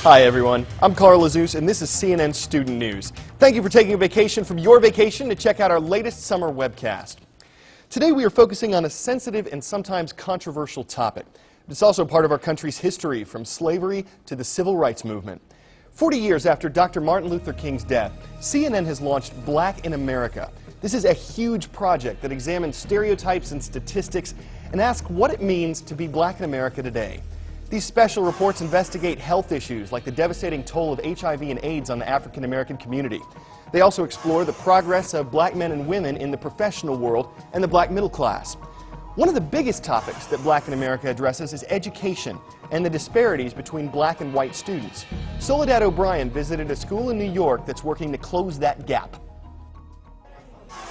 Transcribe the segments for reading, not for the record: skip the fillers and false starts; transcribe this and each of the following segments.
Hi everyone, I'm Carl Lazouz and this is CNN Student News. Thank you for taking a vacation from your vacation to check out our latest summer webcast. Today we are focusing on a sensitive and sometimes controversial topic. It's also part of our country's history, from slavery to the civil rights movement. 40 years after Dr. Martin Luther King's death, CNN has launched Black in America. This is a huge project that examines stereotypes and statistics and asks what it means to be black in America today. These special reports investigate health issues like the devastating toll of HIV and AIDS on the African American community. They also explore the progress of black men and women in the professional world and the black middle class. One of the biggest topics that Black in America addresses is education and the disparities between black and white students. Soledad O'Brien visited a school in New York that's working to close that gap.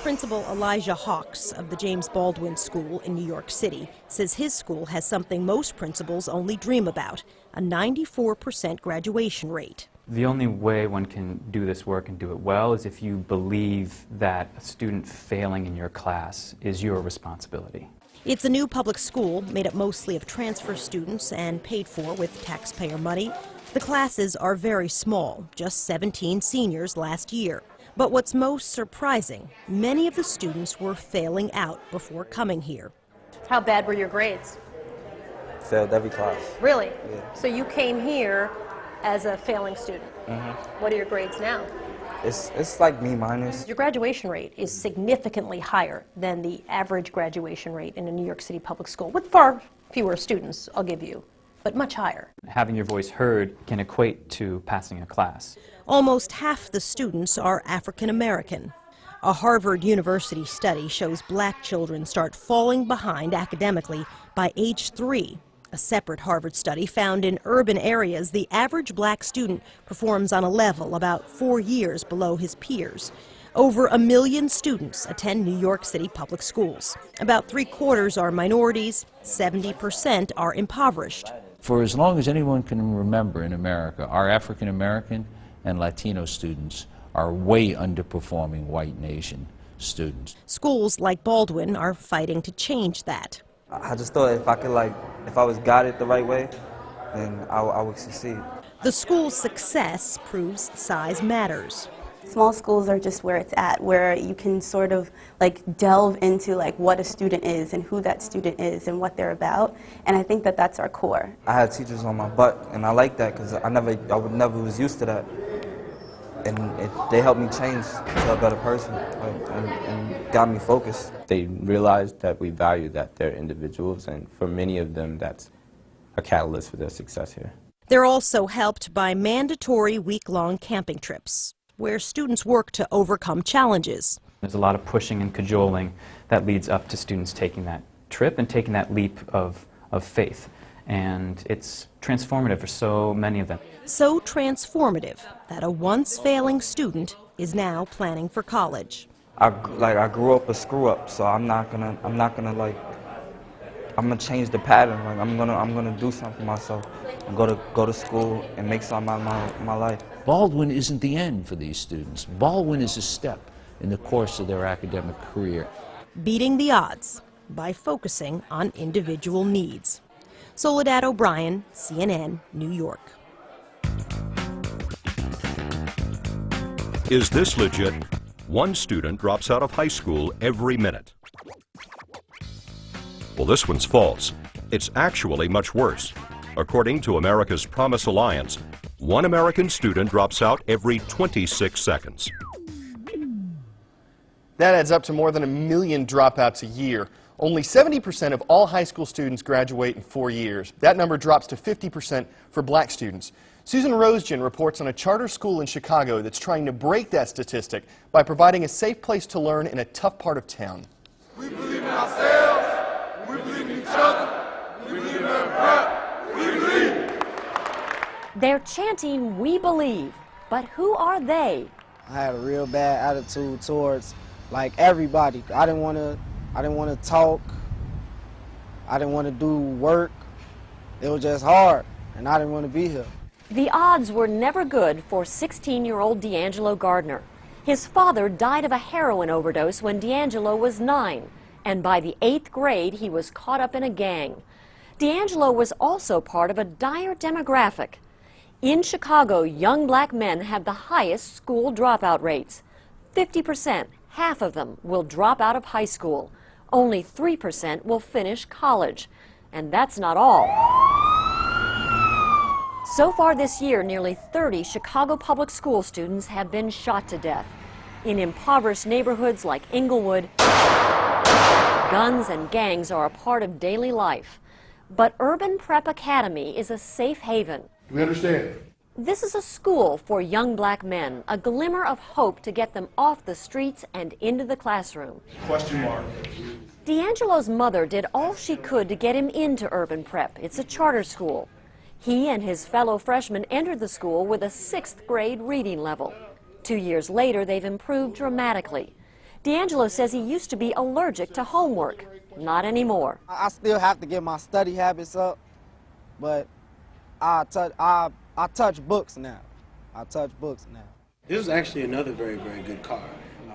Principal Elijah Hawks of the James Baldwin School in New York City says his school has something most principals only dream about, a 94% graduation rate. The only way one can do this work and do it well is if you believe that a student failing in your class is your responsibility. It's a new public school made up mostly of transfer students and paid for with taxpayer money. The classes are very small, just 17 seniors last year. But what's most surprising, many of the students were failing out before coming here. How bad were your grades? Failed every class. Really? Yeah. So you came here as a failing student. What are your grades now? It's like B-. Your graduation rate is significantly higher than the average graduation rate in a New York City public school, with far fewer students, I'll give you, but much higher. Having your voice heard can equate to passing a class. Almost half the students are African American. A Harvard University study shows black children start falling behind academically by age 3. A separate Harvard study found in urban areas the average black student performs on a level about 4 years below his peers. Over 1 million students attend New York City public schools. About 3/4 are minorities, 70% are impoverished. For as long as anyone can remember in America, our African American and Latino students are way underperforming white nation students. Schools like Baldwin are fighting to change that. I just thought if I was guided the right way, then I would succeed. The school's success proves size matters. Small schools are just where it's at, where you can sort of delve into what a student is and who that student is and what they're about, and I think that that's our core. I had teachers on my butt, and I like that because I never was used to that, and they helped me change to a better person and got me focused. They realized that we value that they're individuals, and for many of them that's a catalyst for their success here. They're also helped by mandatory week-long camping trips, where students work to overcome challenges. There's a lot of pushing and cajoling that leads up to students taking that trip and taking that leap of faith. And it's transformative for so many of them. So transformative that a once failing student is now planning for college. I grew up a screw up, so I'm gonna change the pattern. I'm gonna do something for myself and go to school and make something out of my life. Baldwin isn't the end for these students. Baldwin is a step in the course of their academic career. Beating the odds by focusing on individual needs. Soledad O'Brien, CNN, New York. Is this legit? One student drops out of high school every minute. Well, this one's false. It's actually much worse. According to America's Promise Alliance, one American student drops out every 26 seconds. That adds up to more than 1 million dropouts a year. Only 70% of all high school students graduate in 4 years. That number drops to 50% for black students. Susan Rosegen reports on a charter school in Chicago that's trying to break that statistic by providing a safe place to learn in a tough part of town. We believe in ourselves, we believe in each other, we believe in our pride, we believe. They're chanting, "We believe," but who are they? I had a real bad attitude towards everybody. I didn't want to talk. I didn't want to do work. It was just hard, and I didn't want to be here. The odds were never good for 16-year-old D'Angelo Gardner. His father died of a heroin overdose when D'Angelo was 9, and by the 8th grade he was caught up in a gang. D'Angelo was also part of a dire demographic. In Chicago, young black men have the highest school dropout rates. 50%, half of them, will drop out of high school. Only 3% will finish college. And that's not all. So far this year, nearly 30 Chicago public school students have been shot to death. In impoverished neighborhoods like Inglewood, guns and gangs are a part of daily life. But Urban Prep Academy is a safe haven. We understand. This is a school for young black men, a glimmer of hope to get them off the streets and into the classroom. Question mark. D'Angelo's mother did all she could to get him into Urban Prep. It's a charter school. He and his fellow freshmen entered the school with a 6th grade reading level. 2 years later, they've improved dramatically. D'Angelo says he used to be allergic to homework. Not anymore. I still have to get my study habits up, but I touch books now. I touch books now. This is actually another very, very good car.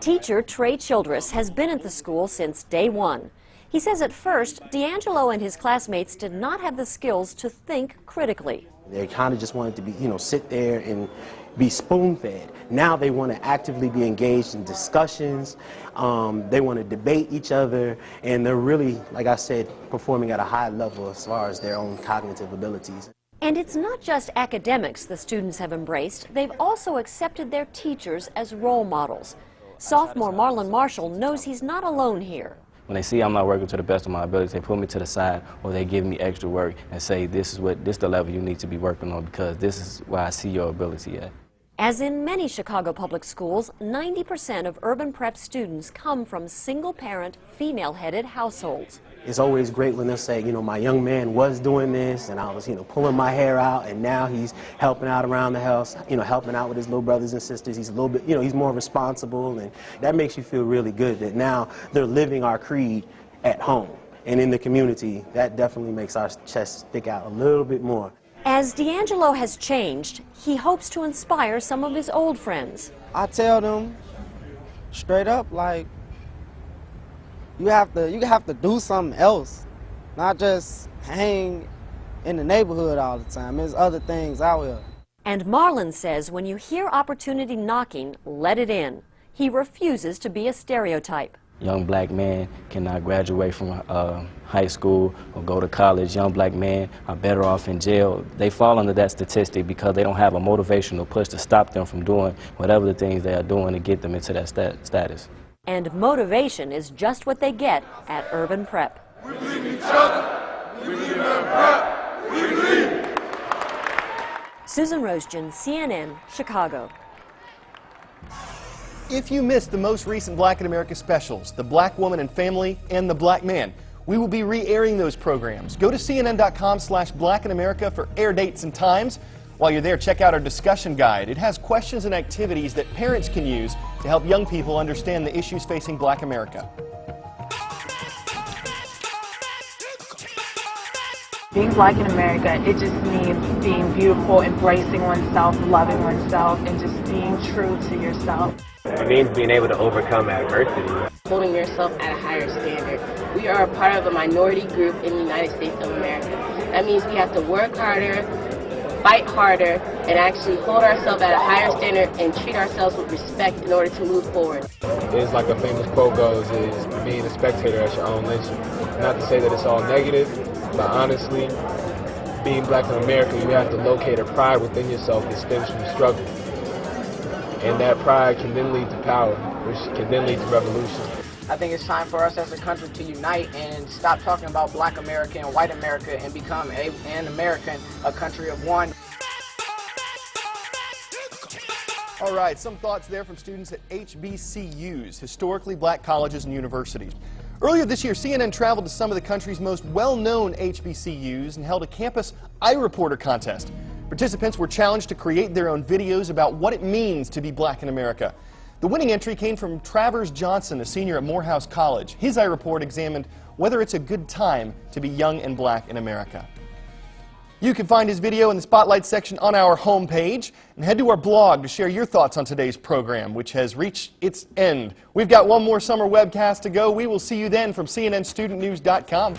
Teacher Trey Childress has been at the school since day one. He says at first, D'Angelo and his classmates did not have the skills to think critically. They kind of just wanted to be, sit there and be spoon-fed. Now they want to actively be engaged in discussions. They want to debate each other, and they're really, like I said, performing at a high level as far as their own cognitive abilities. And it's not just academics the students have embraced. They've also accepted their teachers as role models. Sophomore Marlon Marshall knows he's not alone here. When they see I'm not working to the best of my abilities, they pull me to the side or they give me extra work and say, this is the level you need to be working on because this is where I see your ability at. As in many Chicago public schools, 90% of Urban Prep students come from single-parent, female-headed households. It's always great when they'll say, my young man was doing this and I was, pulling my hair out and now he's helping out around the house, helping out with his little brothers and sisters. He's a little bit, he's more responsible, and that makes you feel really good that now they're living our creed at home and in the community. That definitely makes our chest stick out a little bit more. As D'Angelo has changed, he hopes to inspire some of his old friends. I tell them straight up, like, you have to do something else, not just hang in the neighborhood all the time. There's other things out here. And Marlon says when you hear opportunity knocking, let it in. He refuses to be a stereotype. Young black men cannot graduate from high school or go to college. Young black men are better off in jail. They fall under that statistic because they don't have a motivational push to stop them from doing whatever the things they are doing to get them into that status. And motivation is just what they get at Urban Prep. We believe in each other. We believe in Urban Prep. We believe. Susan Rosgen, CNN, Chicago. If you missed the most recent Black in America specials, The Black Woman and Family and The Black Man, we will be re-airing those programs. Go to cnn.com/blackinamerica for air dates and times. While you're there, check out our discussion guide. It has questions and activities that parents can use to help young people understand the issues facing Black America. Being Black in America, it just means being beautiful, embracing oneself, loving oneself, and just being true to yourself. It means being able to overcome adversity. Holding yourself at a higher standard. We are a part of a minority group in the United States of America. That means we have to work harder, fight harder, and actually hold ourselves at a higher standard and treat ourselves with respect in order to move forward. It's like a famous quote goes, is being a spectator at your own lynching. Not to say that it's all negative, but honestly, being Black in America, you have to locate a pride within yourself that stems from struggle. And that pride can then lead to power, which can then lead to revolution. I think it's time for us as a country to unite and stop talking about Black America and white America and become an American, a country of one. All right, some thoughts there from students at HBCUs, historically black colleges and universities. Earlier this year, CNN traveled to some of the country's most well-known HBCUs and held a campus iReporter contest. Participants were challenged to create their own videos about what it means to be Black in America. The winning entry came from Travers Johnson, a senior at Morehouse College. His iReport examined whether it's a good time to be young and Black in America. You can find his video in the Spotlight section on our homepage, and head to our blog to share your thoughts on today's program, which has reached its end. We've got one more summer webcast to go. We will see you then from CNNStudentNews.com.